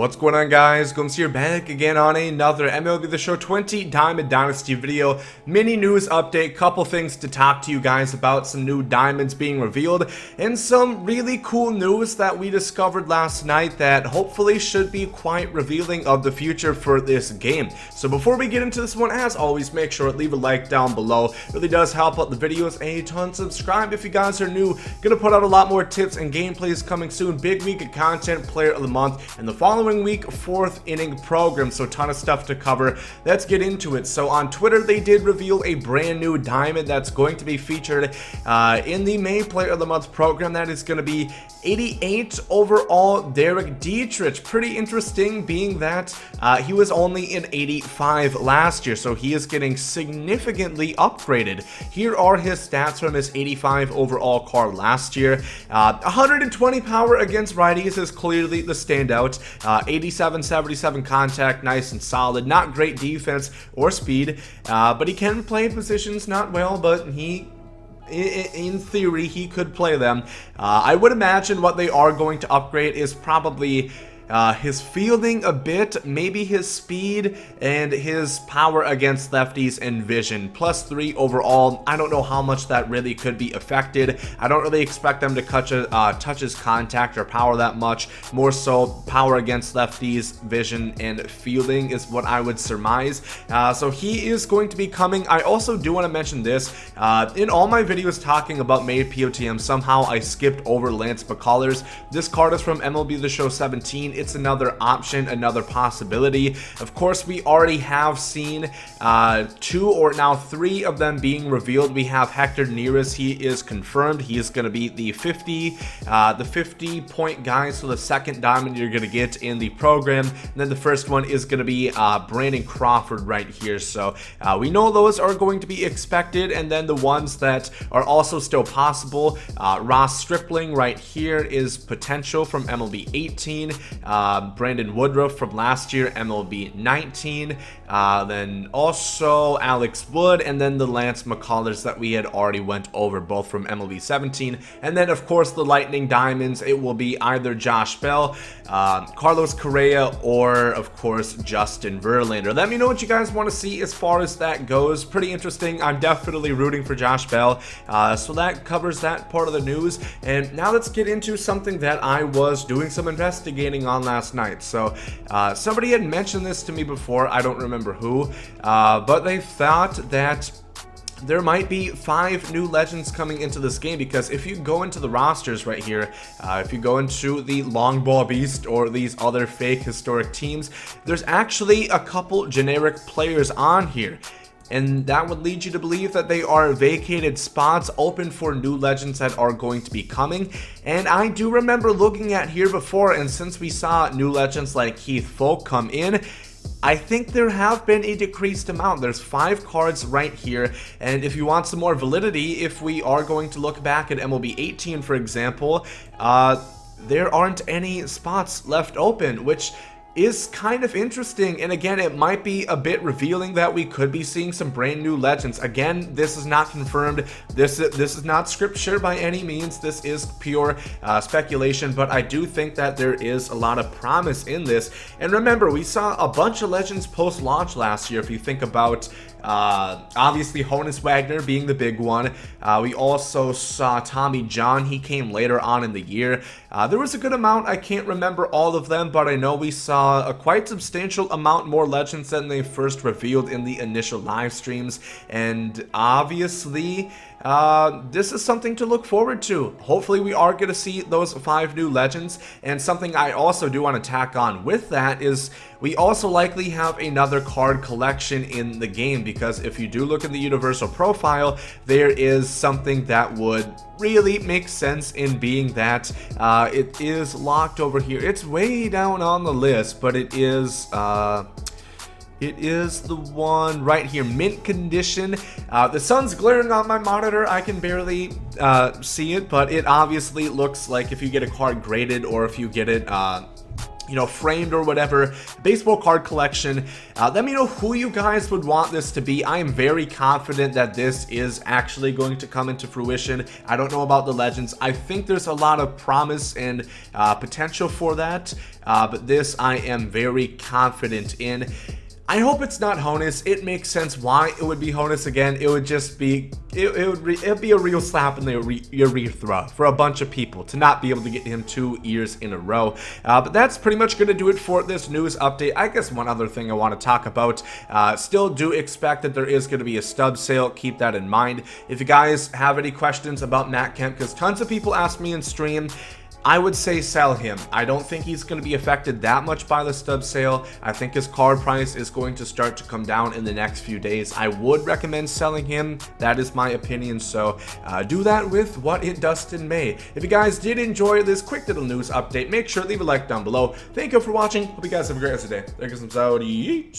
What's going on, guys? Gomes here, back again on another MLB The Show 20 Diamond Dynasty video. Mini news update, couple things to talk to you guys about, some new diamonds being revealed, and some really cool news that we discovered last night that hopefully should be quite revealing of the future for this game. So before we get into this one, as always, make sure to leave a like down below. It really does help out the videos a ton. Subscribe if you guys are new. Gonna put out a lot more tips and gameplays coming soon. Big week of content, player of the month, and the following week, 4th inning program, so a ton of stuff to cover. Let's get into it. So on Twitter, they did reveal a brand new diamond that's going to be featured in the May player of the month program. That is going to be 88 overall Derek Dietrich. Pretty interesting, being that he was only in 85 last year, so he is getting significantly upgraded. Here are his stats from his 85 overall card last year. 120 power against righties is clearly the standout. 87-77 contact, nice and solid. Not great defense or speed, but he can play positions not well, but in theory, he could play them. I would imagine what they are going to upgrade is probably his fielding a bit, maybe his speed, and his power against lefties and vision. +3 overall. I don't know how much that really could be affected. I don't really expect them to touch his contact or power that much. More so power against lefties, vision, and fielding is what I would surmise. So he is going to be coming. I also do want to mention this. In all my videos talking about May POTM, somehow I skipped over Lance McCullers. This card is from MLB The Show 17. It's another option, another possibility. Of course, we already have seen 2 or now 3 of them being revealed. We have Hector Neris. He is confirmed. He is going to be the 50 point guy, so the second diamond you're going to get in the program. And then the first one is going to be Brandon Crawford right here. So we know those are going to be expected. And then the ones that are also still possible, Ross Stripling right here is potential from MLB 18. Brandon Woodruff from last year, MLB 19. Then also Alex Wood, and then the Lance McCullers that we had already went over, both from MLB 17. And then, of course, the Lightning Diamonds, it will be either Josh Bell, Carlos Correa, or, of course, Justin Verlander. Let me know what you guys want to see as far as that goes. Pretty interesting. I'm definitely rooting for Josh Bell. So that covers that part of the news. And now let's get into something that I was doing some investigating on last night. So somebody had mentioned this to me before. I don't remember who, but they thought that there might be 5 new legends coming into this game, because if you go into the rosters right here, if you go into the Long Ball Beast or these other fake historic teams, there's actually a couple generic players on here. And that would lead you to believe that they are vacated spots open for new legends that are going to be coming. And I do remember looking at here before, and since we saw new legends like Keith Folk come in, I think there have been a decreased amount. There's 5 cards right here, and if you want some more validity, if we are going to look back at MLB 18, for example, there aren't any spots left open, which is kind of interesting. And again, it might be a bit revealing that we could be seeing some brand new legends. Again, this is not confirmed. This is not scripture by any means. This is pure speculation, but I do think that there is a lot of promise in this. And remember, we saw a bunch of legends post-launch last year. If you think about obviously Honus Wagner being the big one. We also saw Tommy John. He came later on in the year. There was a good amount. I can't remember all of them, but I know we saw a quite substantial amount more legends than they first revealed in the initial live streams. And obviously, this is something to look forward to. Hopefully we are going to see those 5 new legends. And something I also do want to tack on with that is we also likely have another card collection in the game, because if you do look in the universal profile, there is something that would really make sense in being that it is locked over here. It's way down on the list, but it is the one right here, mint condition. The sun's glaring on my monitor. I can barely see it, but it obviously looks like if you get a card graded, or if you get it framed or whatever baseball card collection. Let me know who you guys would want this to be. I am very confident that this is actually going to come into fruition. I don't know about the Legends. I think there's a lot of promise and potential for that, but this I am very confident in. I hope it's not Honus. It makes sense why it would be Honus again. It would just be, it'd be a real slap in the urethra for a bunch of people to not be able to get him 2 years in a row. But that's pretty much going to do it for this news update. I guess one other thing I want to talk about, still do expect that there is going to be a stub sale. Keep that in mind. If you guys have any questions about Matt Kemp, because tons of people ask me in stream, I would say sell him. I don't think he's going to be affected that much by the stub sale. I think his card price is going to start to come down in the next few days. I would recommend selling him. That is my opinion. So do that with what it does in May. If you guys did enjoy this quick little news update, make sure to leave a like down below. Thank you for watching. Hope you guys have a great rest of the day. Thank you, some Saudi.